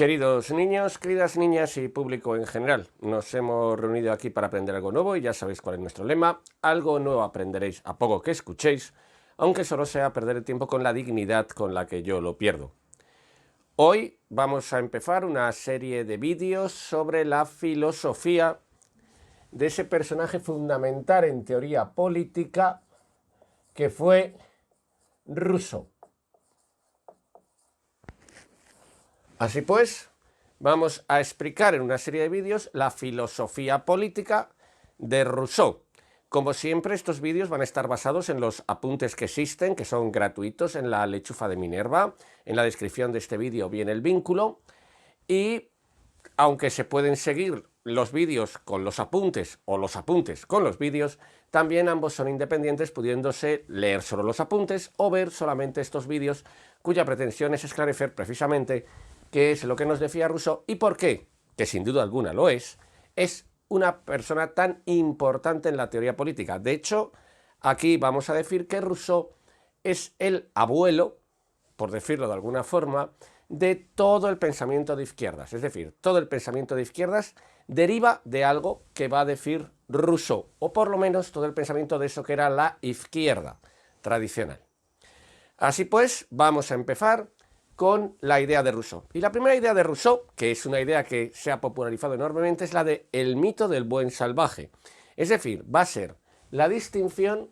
Queridos niños, queridas niñas y público en general, nos hemos reunido aquí para aprender algo nuevo y ya sabéis cuál es nuestro lema. Algo nuevo aprenderéis a poco que escuchéis, aunque solo sea perder el tiempo con la dignidad con la que yo lo pierdo. Hoy vamos a empezar una serie de vídeos sobre la filosofía de ese personaje fundamental en teoría política que fue Rousseau. Así pues, vamos a explicar en una serie de vídeos la filosofía política de Rousseau. Como siempre, estos vídeos van a estar basados en los apuntes que existen, que son gratuitos en la lechuza de Minerva. En la descripción de este vídeo viene el vínculo. Y aunque se pueden seguir los vídeos con los apuntes o los apuntes con los vídeos, también ambos son independientes, pudiéndose leer solo los apuntes o ver solamente estos vídeos, cuya pretensión es esclarecer precisamente qué es lo que nos decía Rousseau y por qué, que sin duda alguna lo es una persona tan importante en la teoría política. De hecho, aquí vamos a decir que Rousseau es el abuelo, por decirlo de alguna forma, de todo el pensamiento de izquierdas. Es decir, todo el pensamiento de izquierdas deriva de algo que va a decir Rousseau, o por lo menos todo el pensamiento de eso que era la izquierda tradicional. Así pues, vamos a empezar con la idea de Rousseau. Y la primera idea de Rousseau, que es una idea que se ha popularizado enormemente, es la de el mito del buen salvaje. Es decir, va a ser la distinción,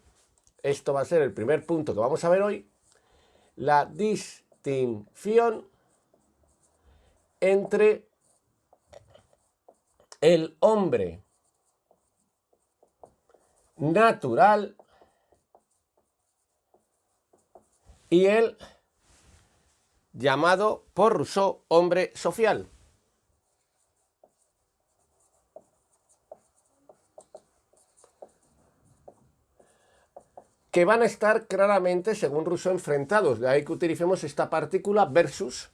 esto va a ser el primer punto que vamos a ver hoy, la distinción entre el hombre natural y el llamado por Rousseau hombre social. Que van a estar claramente, según Rousseau, enfrentados. De ahí que utilicemos esta partícula versus,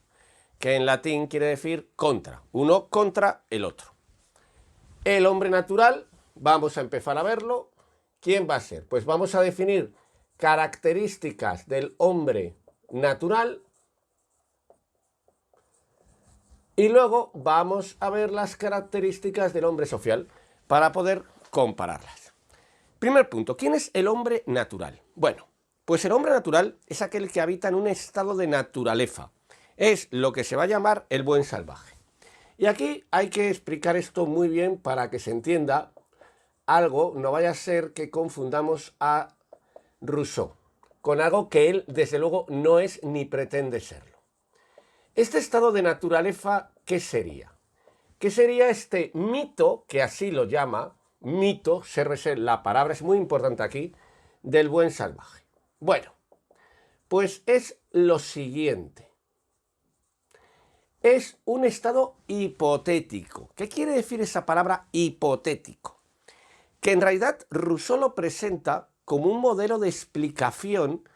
que en latín quiere decir contra. Uno contra el otro. El hombre natural, vamos a empezar a verlo. ¿Quién va a ser? Pues vamos a definir características del hombre natural y luego vamos a ver las características del hombre social para poder compararlas. Primer punto, ¿quién es el hombre natural? Bueno, pues el hombre natural es aquel que habita en un estado de naturaleza. Es lo que se va a llamar el buen salvaje. Y aquí hay que explicar esto muy bien para que se entienda algo, no vaya a ser que confundamos a Rousseau con algo que él, desde luego, no es ni pretende serlo. Este estado de naturaleza, ¿qué sería? ¿Qué sería este mito, que así lo llama, mito, la palabra es muy importante aquí, del buen salvaje? Bueno, pues es lo siguiente. Es un estado hipotético. ¿Qué quiere decir esa palabra hipotético? Que en realidad Rousseau lo presenta como un modelo de explicación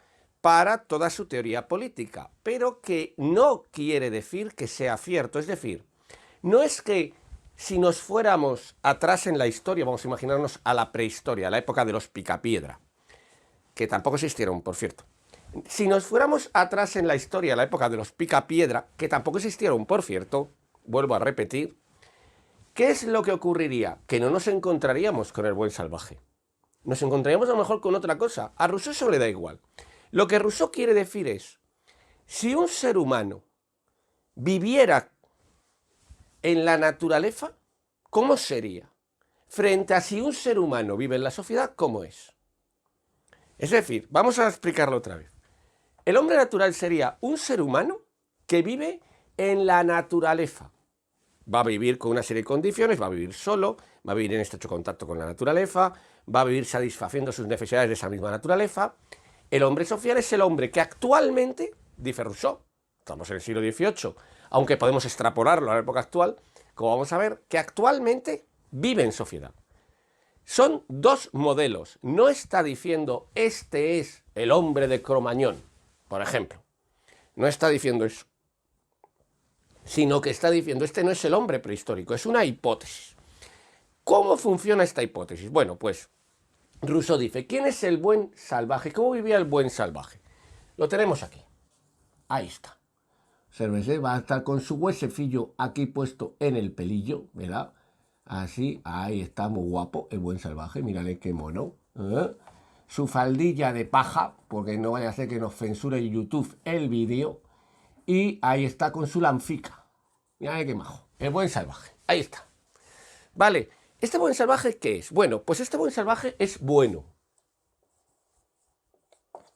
para toda su teoría política, pero que no quiere decir que sea cierto. Es decir, no es que si nos fuéramos atrás en la historia, vamos a imaginarnos a la prehistoria, a la época de los picapiedra, que tampoco existieron, por cierto. Si nos fuéramos atrás en la historia, a la época de los picapiedra, que tampoco existieron, por cierto, vuelvo a repetir, ¿qué es lo que ocurriría? Que no nos encontraríamos con el buen salvaje. Nos encontraríamos a lo mejor con otra cosa. A Rousseau eso le da igual. Lo que Rousseau quiere decir es, si un ser humano viviera en la naturaleza, ¿cómo sería? Frente a si un ser humano vive en la sociedad, ¿cómo es? Es decir, vamos a explicarlo otra vez. El hombre natural sería un ser humano que vive en la naturaleza. Va a vivir con una serie de condiciones, va a vivir solo, va a vivir en estrecho contacto con la naturaleza, va a vivir satisfaciendo sus necesidades de esa misma naturaleza. El hombre social es el hombre que actualmente, dice Rousseau, estamos en el siglo XVIII, aunque podemos extrapolarlo a la época actual, como vamos a ver, que actualmente vive en sociedad. Son dos modelos. No está diciendo este es el hombre de Cromañón, por ejemplo. No está diciendo eso. Sino que está diciendo este no es el hombre prehistórico, es una hipótesis. ¿Cómo funciona esta hipótesis? Bueno, pues Rousseau dice, ¿quién es el buen salvaje? ¿Cómo vivía el buen salvaje? Lo tenemos aquí. Ahí está. O Obsérvese, va a estar con su huesecillo aquí puesto en el pelillo, ¿verdad? Así, ahí está, muy guapo, el buen salvaje, mírale qué mono. Su faldilla de paja, porque no vaya a ser que nos censure YouTube el vídeo. Y ahí está con su lanfica. Mírale qué majo, el buen salvaje, ahí está. Vale, ¿este buen salvaje qué es? Bueno, pues este buen salvaje es bueno.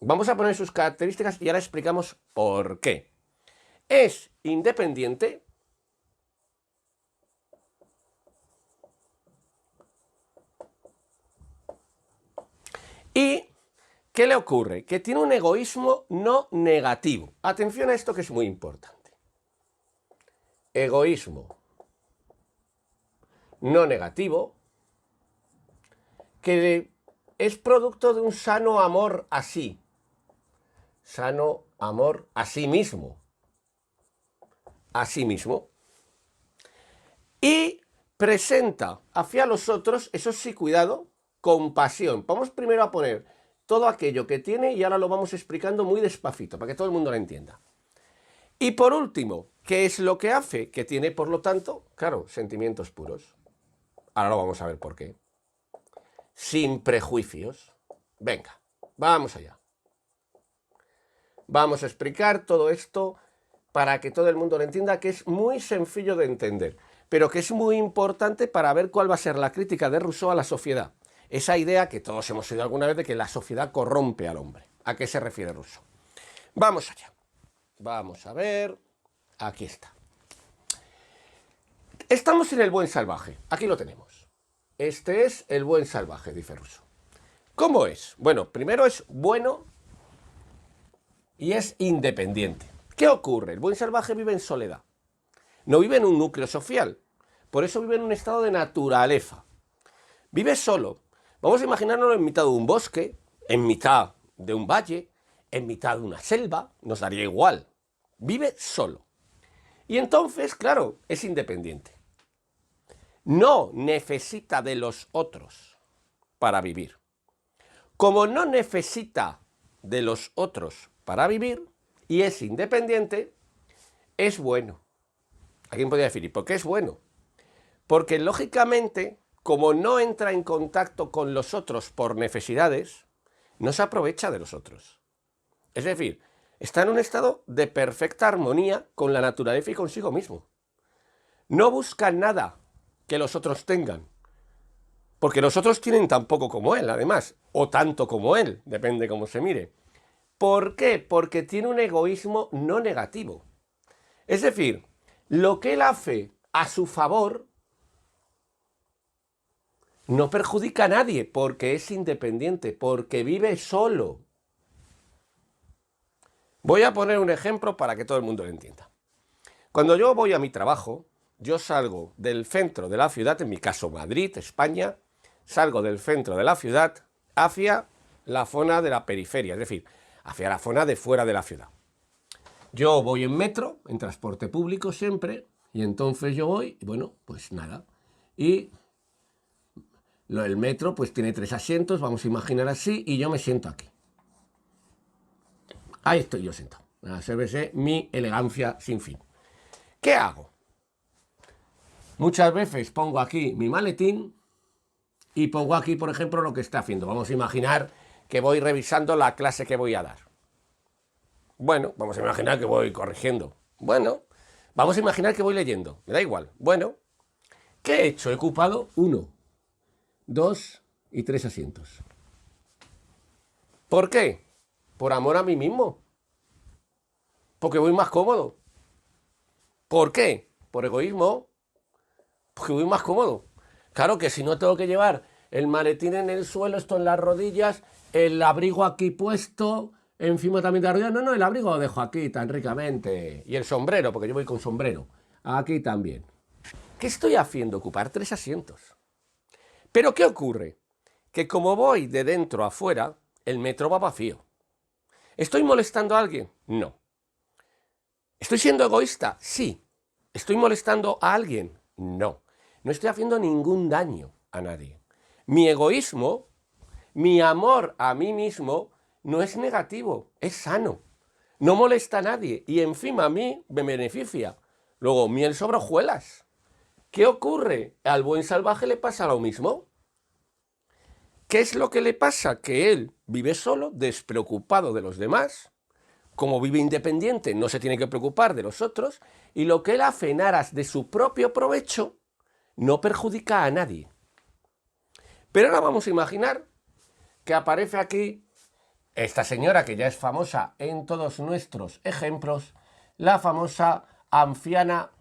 Vamos a poner sus características y ahora explicamos por qué. Es independiente. ¿Y qué le ocurre? Que tiene un egoísmo no negativo. Atención a esto que es muy importante. Egoísmo no negativo, que es producto de un sano amor a sí. Sano amor a sí mismo. A sí mismo. Y presenta hacia los otros, eso sí, cuidado, compasión. Vamos primero a poner todo aquello que tiene y ahora lo vamos explicando muy despacito para que todo el mundo lo entienda. Y por último, ¿qué es lo que hace? Que tiene, por lo tanto, claro, sentimientos puros. Ahora lo vamos a ver por qué. Sin prejuicios. Venga, vamos allá. Vamos a explicar todo esto para que todo el mundo lo entienda, que es muy sencillo de entender, pero que es muy importante para ver cuál va a ser la crítica de Rousseau a la sociedad. Esa idea que todos hemos oído alguna vez de que la sociedad corrompe al hombre. ¿A qué se refiere Rousseau? Vamos allá. Vamos a ver. Aquí está. Estamos en el buen salvaje. Aquí lo tenemos. Este es el buen salvaje, dice Rousseau. ¿Cómo es? Bueno, primero es bueno y es independiente. ¿Qué ocurre? El buen salvaje vive en soledad. No vive en un núcleo social. Por eso vive en un estado de naturaleza. Vive solo. Vamos a imaginarnos en mitad de un bosque, en mitad de un valle, en mitad de una selva. Nos daría igual. Vive solo. Y entonces, claro, es independiente. No necesita de los otros para vivir. Como no necesita de los otros para vivir y es independiente, es bueno. ¿Alguien podría decir, ¿y por qué es bueno? Porque lógicamente, como no entra en contacto con los otros por necesidades, no se aprovecha de los otros. Es decir, está en un estado de perfecta armonía con la naturaleza y consigo mismo. No busca nada que los otros tengan, porque los otros tienen tan poco como él, además, o tanto como él, depende cómo se mire. ¿Por qué? Porque tiene un egoísmo no negativo. Es decir, lo que él hace a su favor no perjudica a nadie, porque es independiente, porque vive solo. Voy a poner un ejemplo para que todo el mundo lo entienda. Cuando yo voy a mi trabajo, yo salgo del centro de la ciudad, en mi caso Madrid, España, salgo del centro de la ciudad hacia la zona de la periferia, es decir, hacia la zona de fuera de la ciudad. Yo voy en metro, en transporte público siempre, y entonces yo voy, bueno, pues nada. Y el metro pues tiene 3 asientos, vamos a imaginar así, y yo me siento aquí. Ahí estoy yo sentado. Obsérvese mi elegancia sin fin. ¿Qué hago? Muchas veces pongo aquí mi maletín y pongo aquí, por ejemplo, lo que está haciendo. Vamos a imaginar que voy revisando la clase que voy a dar. Bueno, vamos a imaginar que voy corrigiendo. Bueno, vamos a imaginar que voy leyendo. Me da igual. Bueno, ¿qué he hecho? He ocupado 1, 2 y 3 asientos. ¿Por qué? Por amor a mí mismo. Porque voy más cómodo. ¿Por qué? Por egoísmo. Porque voy más cómodo. Claro que si no tengo que llevar el maletín en el suelo, esto en las rodillas, el abrigo aquí puesto, encima también de la rodilla. No, el abrigo lo dejo aquí tan ricamente. Y el sombrero, porque yo voy con sombrero. Aquí también. ¿Qué estoy haciendo? Ocupar 3 asientos. Pero ¿qué ocurre? Que como voy de dentro a afuera, el metro va vacío. ¿Estoy molestando a alguien? No. ¿Estoy siendo egoísta? Sí. ¿Estoy molestando a alguien? No. No estoy haciendo ningún daño a nadie. Mi egoísmo, mi amor a mí mismo, no es negativo, es sano. no molesta a nadie y encima a mí me beneficia. Luego, miel sobre hojuelas. ¿Qué ocurre? Al buen salvaje le pasa lo mismo. ¿Qué es lo que le pasa? Que él vive solo, despreocupado de los demás. Como vive independiente, no se tiene que preocupar de los otros. Y lo que él hace en aras de su propio provecho no perjudica a nadie. Pero ahora vamos a imaginar que aparece aquí esta señora que ya es famosa en todos nuestros ejemplos, la famosa anciana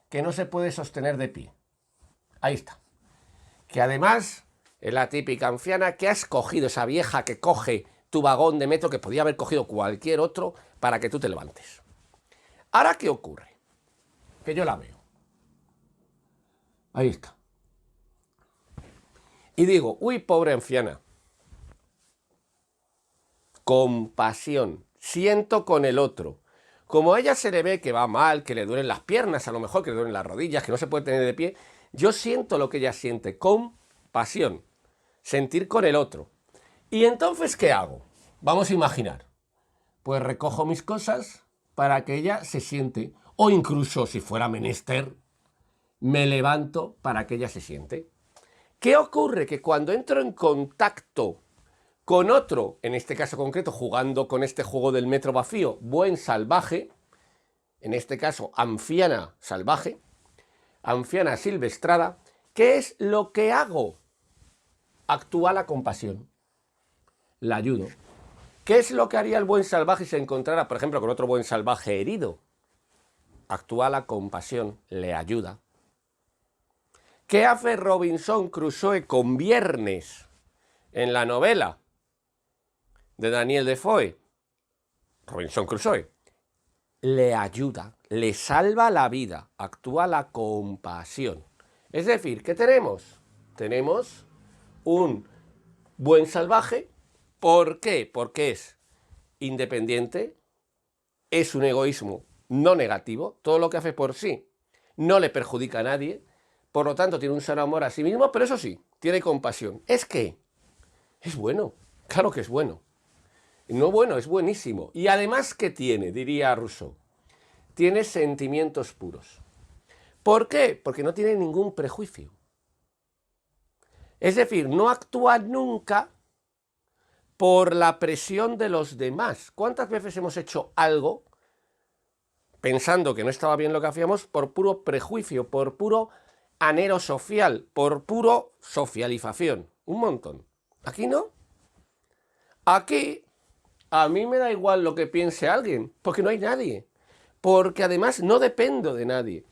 que no se puede sostener de pie. Ahí está. Que además es la típica anciana que has cogido, esa vieja que coge tu vagón de metro que podía haber cogido cualquier otro para que tú te levantes. Ahora, ¿qué ocurre? Que yo la veo. Ahí está. Y digo, uy, pobre anciana. Compasión. Siento con el otro. Como a ella se le ve que va mal, que le duelen las piernas, a lo mejor que le duelen las rodillas, que no se puede tener de pie, yo siento lo que ella siente, compasión. Sentir con el otro. ¿Y entonces qué hago? Vamos a imaginar. Pues recojo mis cosas para que ella se siente, o incluso si fuera menester, me levanto para que ella se siente. ¿Qué ocurre? Que cuando entro en contacto con otro, en este caso concreto, jugando con este juego del metro vacío, buen salvaje, en este caso anciana salvaje, anciana silvestrada, ¿qué es lo que hago? Actúa la compasión. La ayudo. ¿Qué es lo que haría el buen salvaje si se encontrara, por ejemplo, con otro buen salvaje herido? Actúa la compasión, le ayuda. ¿Qué hace Robinson Crusoe con Viernes en la novela de Daniel Defoe? Robinson Crusoe le ayuda, le salva la vida, actúa la compasión. Es decir, ¿qué tenemos? Tenemos un buen salvaje. ¿Por qué? Porque es independiente, es un egoísmo no negativo, todo lo que hace por sí no le perjudica a nadie, por lo tanto tiene un sano amor a sí mismo, pero eso sí, tiene compasión. Es que es bueno, claro que es bueno. No bueno, es buenísimo. Y además, ¿qué tiene? Diría Rousseau. Tiene sentimientos puros. ¿Por qué? Porque no tiene ningún prejuicio. Es decir, no actúa nunca por la presión de los demás. ¿Cuántas veces hemos hecho algo pensando que no estaba bien lo que hacíamos por puro prejuicio, por puro anhelo social, por puro socialización? Un montón. Aquí no. Aquí a mí me da igual lo que piense alguien, porque no hay nadie. Porque además no dependo de nadie.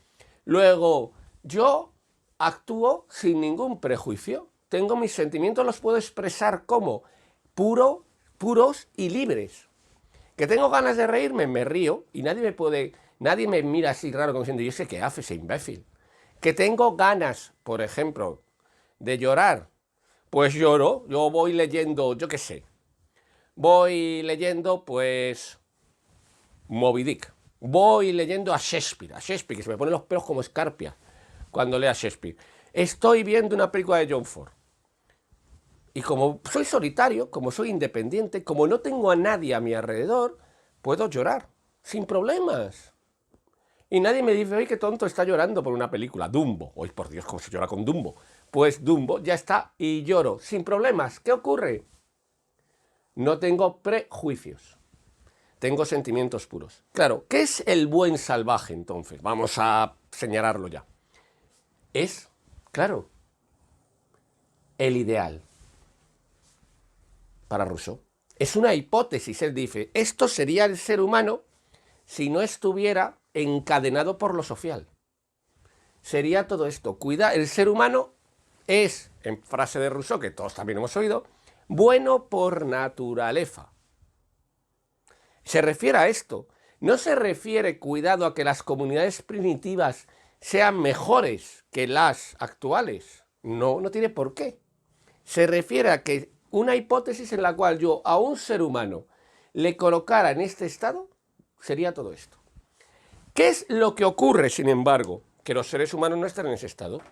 Luego, yo actúo sin ningún prejuicio. Tengo mis sentimientos, los puedo expresar como puros y libres. Que tengo ganas de reírme, me río y nadie me mira así raro como diciendo, yo sé qué hace ese imbécil. Que tengo ganas, por ejemplo, de llorar, pues lloro, yo voy leyendo, yo qué sé, voy leyendo pues Moby Dick, voy leyendo a Shakespeare, que se me ponen los pelos como escarpia cuando leo a Shakespeare. Estoy viendo una película de John Ford. Y como soy solitario, como soy independiente, como no tengo a nadie a mi alrededor, puedo llorar, sin problemas. Y nadie me dice, oye, qué tonto está llorando por una película, Dumbo. Hoy, por Dios, cómo se llora con Dumbo. Pues Dumbo ya está y lloro, sin problemas. ¿Qué ocurre? No tengo prejuicios. Tengo sentimientos puros. Claro, ¿qué es el buen salvaje entonces? Vamos a señalarlo ya. Es, claro, el ideal. Para Rousseau. Es una hipótesis, él dice, esto sería el ser humano si no estuviera encadenado por lo social. Sería todo esto. Cuida, el ser humano es, en frase de Rousseau, que todos también hemos oído, bueno por naturaleza. Se refiere a esto. No se refiere, cuidado, a que las comunidades primitivas sean mejores que las actuales. No, no tiene por qué. Se refiere a que una hipótesis en la cual yo a un ser humano le colocara en este estado sería todo esto. ¿Qué es lo que ocurre, sin embargo? Que los seres humanos no están en ese estado.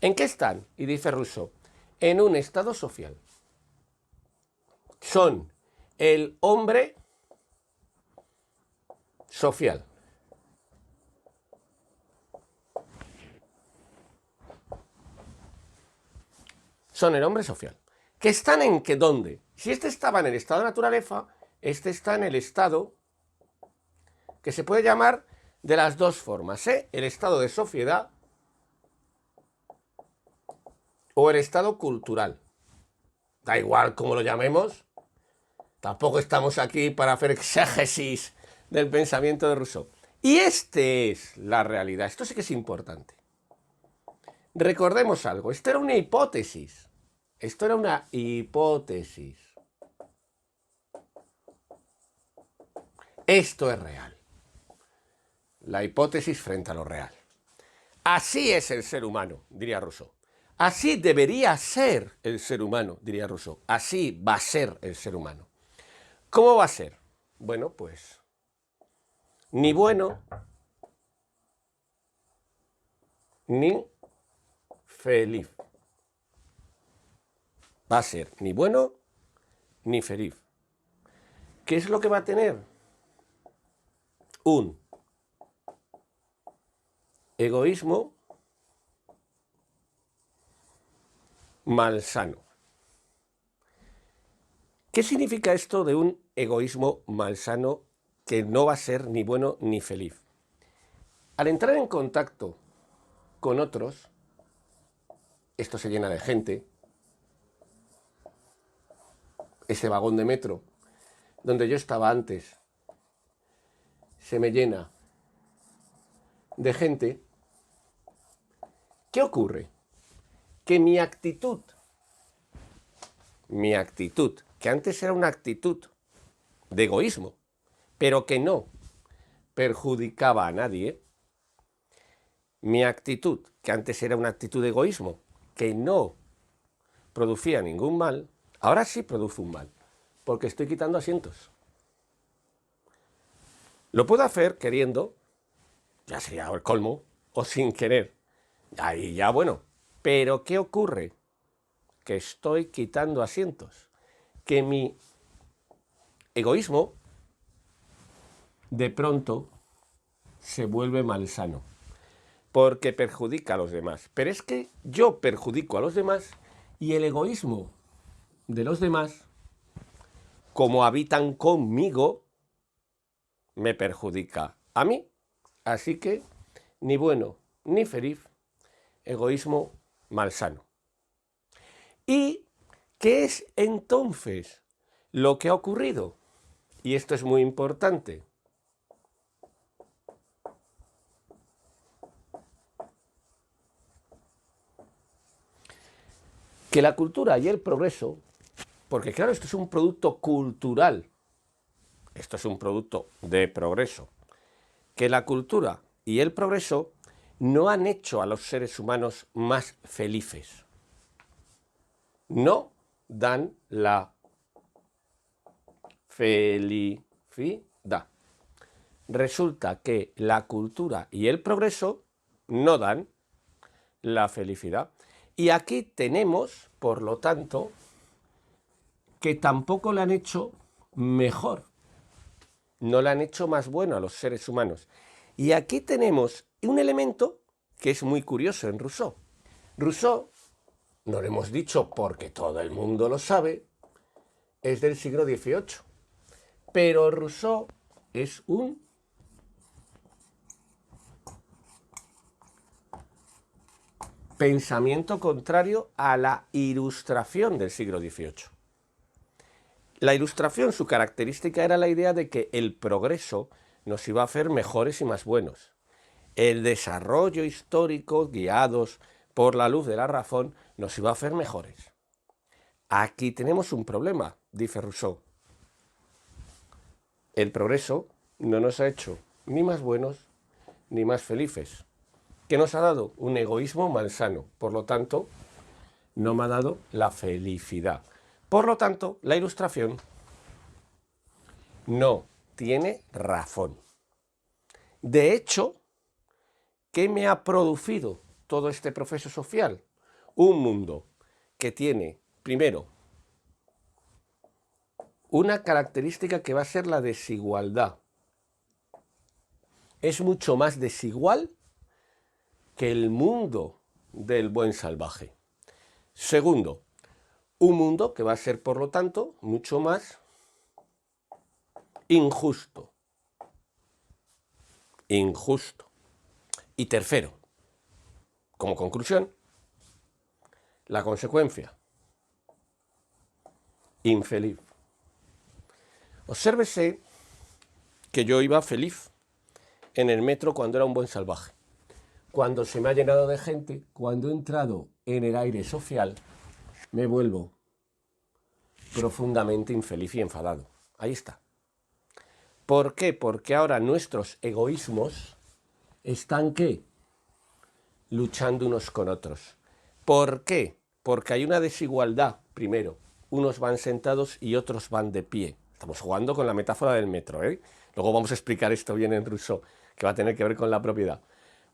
¿En qué están? Y dice Rousseau, en un estado social. Son el hombre social. Son el hombre social. ¿Que están en qué dónde? Si este estaba en el estado de naturaleza, este está en el estado que se puede llamar de las dos formas, ¿eh? El estado de sociedad o el estado cultural. Da igual cómo lo llamemos, tampoco estamos aquí para hacer exégesis del pensamiento de Rousseau. Y este es la realidad, esto sí que es importante. Recordemos algo, esto era una hipótesis. Esto era una hipótesis. Esto es real. La hipótesis frente a lo real. Así es el ser humano, diría Rousseau. Así debería ser el ser humano, diría Rousseau. Así va a ser el ser humano. ¿Cómo va a ser? Bueno, pues ni bueno ni feliz. Va a ser ni bueno ni feliz. ¿Qué es lo que va a tener? Un egoísmo malsano. ¿Qué significa esto de un egoísmo malsano que no va a ser ni bueno ni feliz? Al entrar en contacto con otros, esto se llena de gente, ese vagón de metro donde yo estaba antes se me llena de gente. ¿Qué ocurre? Que mi actitud, que antes era una actitud de egoísmo, pero que no perjudicaba a nadie, mi actitud, que antes era una actitud de egoísmo, que no producía ningún mal, ahora sí produce un mal, porque estoy quitando asientos. Lo puedo hacer queriendo, ya sería el colmo, o sin querer. Ahí ya bueno. Pero ¿qué ocurre? Que estoy quitando asientos. Que mi egoísmo de pronto se vuelve malsano. Porque perjudica a los demás. Pero es que yo perjudico a los demás y el egoísmo de los demás, como habitan conmigo, me perjudica a mí. Así que ni bueno ni feliz, egoísmo malsano. ¿Y qué es entonces lo que ha ocurrido? Y esto es muy importante. Que la cultura y el progreso, porque claro, esto es un producto cultural, esto es un producto de progreso, que la cultura y el progreso no han hecho a los seres humanos más felices. No dan la felicidad. Resulta que la cultura y el progreso no dan la felicidad. Y aquí tenemos, por lo tanto, que tampoco le han hecho mejor. No le han hecho más bueno a los seres humanos. Y aquí tenemos un elemento que es muy curioso en Rousseau. Rousseau, no lo hemos dicho porque todo el mundo lo sabe, es del siglo XVIII. Pero Rousseau es un pensamiento contrario a la Ilustración del siglo XVIII. La Ilustración, su característica era la idea de que el progreso nos iba a hacer mejores y más buenos. El desarrollo histórico, guiados por la luz de la razón, nos iba a hacer mejores. Aquí tenemos un problema, dice Rousseau. El progreso no nos ha hecho ni más buenos ni más felices. ¿Qué nos ha dado? Un egoísmo malsano. Por lo tanto, no me ha dado la felicidad. Por lo tanto, la Ilustración no tiene razón. De hecho, ¿qué me ha producido todo este proceso social? Un mundo que tiene, primero, una característica que va a ser la desigualdad. es mucho más desigual que el mundo del buen salvaje. Segundo, un mundo que va a ser, por lo tanto, mucho más injusto. Injusto. Y tercero, como conclusión, la consecuencia, infeliz. Obsérvese que yo iba feliz en el metro cuando era un buen salvaje. Cuando se me ha llenado de gente, cuando he entrado en el aire social, me vuelvo profundamente infeliz y enfadado. Ahí está. ¿Por qué? Porque ahora nuestros egoísmos están, ¿qué? Luchando unos con otros. ¿Por qué? Porque hay una desigualdad, primero. Unos van sentados y otros van de pie. Estamos jugando con la metáfora del metro, ¿eh? Luego vamos a explicar esto bien en Rousseau, que va a tener que ver con la propiedad.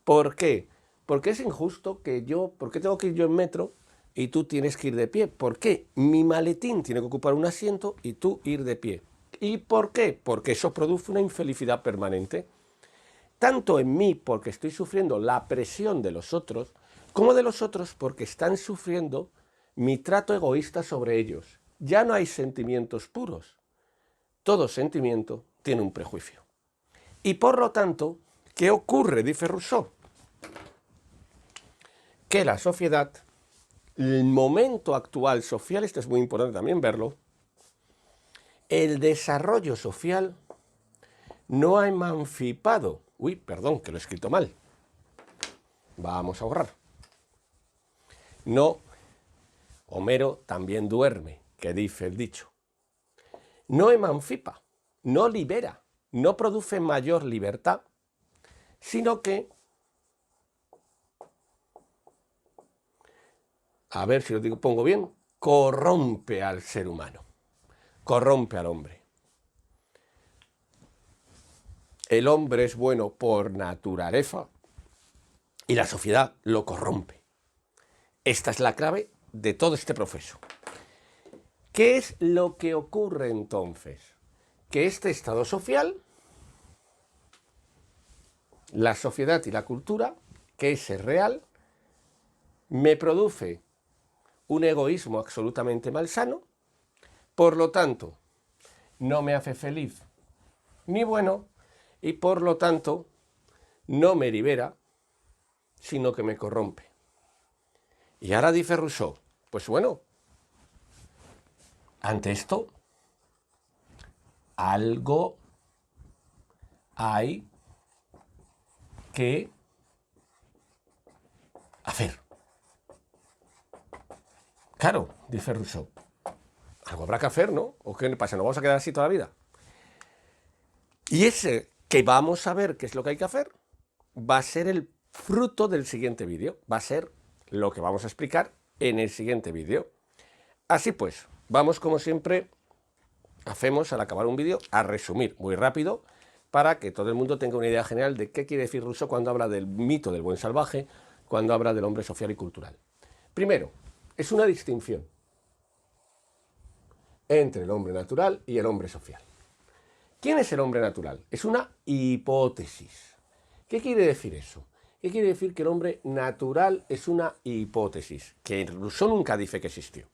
¿Por qué? Porque es injusto que yo... ¿Por qué tengo que ir yo en metro y tú tienes que ir de pie? ¿Por qué? Mi maletín tiene que ocupar un asiento y tú ir de pie. ¿Y por qué? Porque eso produce una infelicidad permanente. Tanto en mí, porque estoy sufriendo la presión de los otros, como de los otros porque están sufriendo mi trato egoísta sobre ellos. Ya no hay sentimientos puros. Todo sentimiento tiene un prejuicio. Y por lo tanto, ¿qué ocurre? Dice Rousseau. Que la sociedad, el momento actual social, esto es muy importante también verlo, el desarrollo social no ha emancipado. Uy, perdón, que lo he escrito mal. Vamos a ahorrar. No, Homero también duerme, que dice el dicho. No emancipa, no libera, no produce mayor libertad, sino que, a ver si lo pongo bien, corrompe al ser humano, corrompe al hombre. El hombre es bueno por naturaleza y la sociedad lo corrompe. Esta es la clave de todo este proceso. ¿Qué es lo que ocurre entonces? Que este estado social, la sociedad y la cultura, que es real, me produce un egoísmo absolutamente malsano, por lo tanto, no me hace feliz ni bueno, y por lo tanto, no me libera, sino que me corrompe. Y ahora dice Rousseau, pues bueno, ante esto, algo hay que hacer. Claro, dice Rousseau, algo habrá que hacer, ¿no? ¿O qué pasa? ¿Nos vamos a quedar así toda la vida? Y ese que vamos a ver qué es lo que hay que hacer va a ser el fruto del siguiente vídeo. Va a ser lo que vamos a explicar en el siguiente vídeo. Así pues, vamos como siempre, hacemos al acabar un vídeo, a resumir muy rápido para que todo el mundo tenga una idea general de qué quiere decir Rousseau cuando habla del mito del buen salvaje, cuando habla del hombre social y cultural. Primero, es una distinción entre el hombre natural y el hombre social. ¿Quién es el hombre natural? Es una hipótesis. ¿Qué quiere decir eso? ¿Qué quiere decir que el hombre natural es una hipótesis? Que Rousseau nunca dice que existió.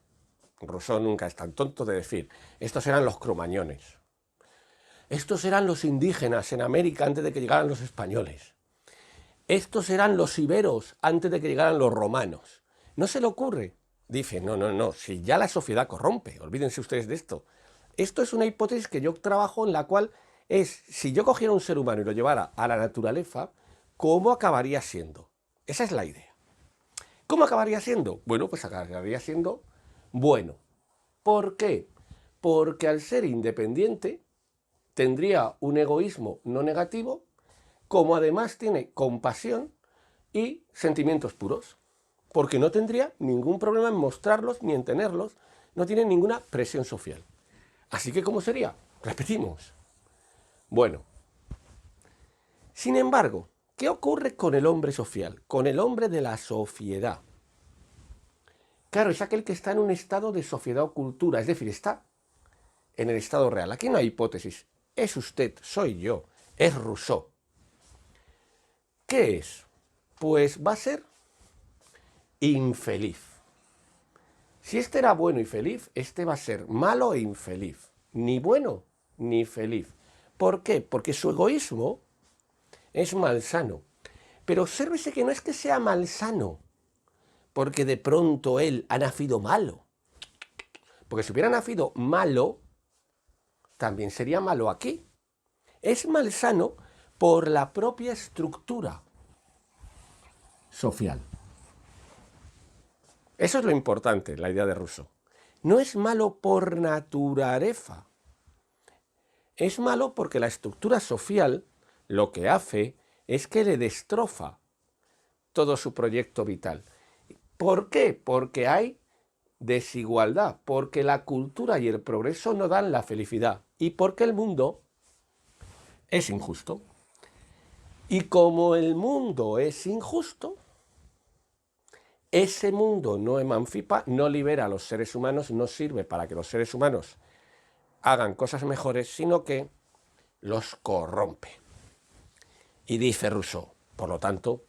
Rousseau nunca es tan tonto de decir, estos eran los cromañones. Estos eran los indígenas en América antes de que llegaran los españoles. Estos eran los iberos antes de que llegaran los romanos. No se le ocurre. Dice, no, si ya la sociedad corrompe, olvídense ustedes de esto. Esto es una hipótesis que yo trabajo en la cual es, si yo cogiera un ser humano y lo llevara a la naturaleza, ¿cómo acabaría siendo? Esa es la idea. ¿Cómo acabaría siendo? Bueno, pues acabaría siendo bueno. ¿Por qué? Porque al ser independiente tendría un egoísmo no negativo, como además tiene compasión y sentimientos puros, porque no tendría ningún problema en mostrarlos ni en tenerlos, no tiene ninguna presión social. Así que, ¿cómo sería? Repetimos. Bueno, sin embargo, ¿qué ocurre con el hombre social? Con el hombre de la sociedad. Claro, es aquel que está en un estado de sociedad o cultura, es decir, está en el estado real. Aquí no hay hipótesis. Es usted, soy yo, es Rousseau. ¿Qué es? Pues va a ser infeliz. Si este era bueno y feliz, este va a ser malo e infeliz. Ni bueno ni feliz. ¿Por qué? Porque su egoísmo es malsano. Pero obsérvese que no es que sea malsano, porque de pronto él ha nacido malo. Porque si hubiera nacido malo, también sería malo aquí. Es malsano por la propia estructura social. Eso es lo importante, la idea de Rousseau. No es malo por naturaleza. Es malo porque la estructura social lo que hace es que le destroza todo su proyecto vital. ¿Por qué? Porque hay desigualdad, porque la cultura y el progreso no dan la felicidad y porque el mundo es injusto. Y como el mundo es injusto, ese mundo no emancipa, no libera a los seres humanos, no sirve para que los seres humanos hagan cosas mejores, sino que los corrompe. Y dice Rousseau, por lo tanto,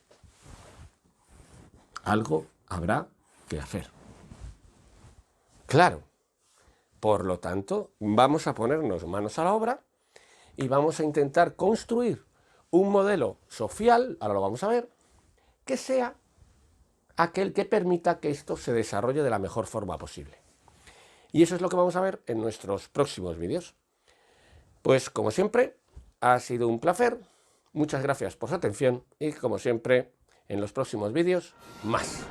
algo habrá que hacer. Claro, por lo tanto, vamos a ponernos manos a la obra y vamos a intentar construir un modelo social, ahora lo vamos a ver, que sea aquel que permita que esto se desarrolle de la mejor forma posible. Y eso es lo que vamos a ver en nuestros próximos vídeos. Pues como siempre, ha sido un placer. Muchas gracias por su atención y como siempre, en los próximos vídeos, más.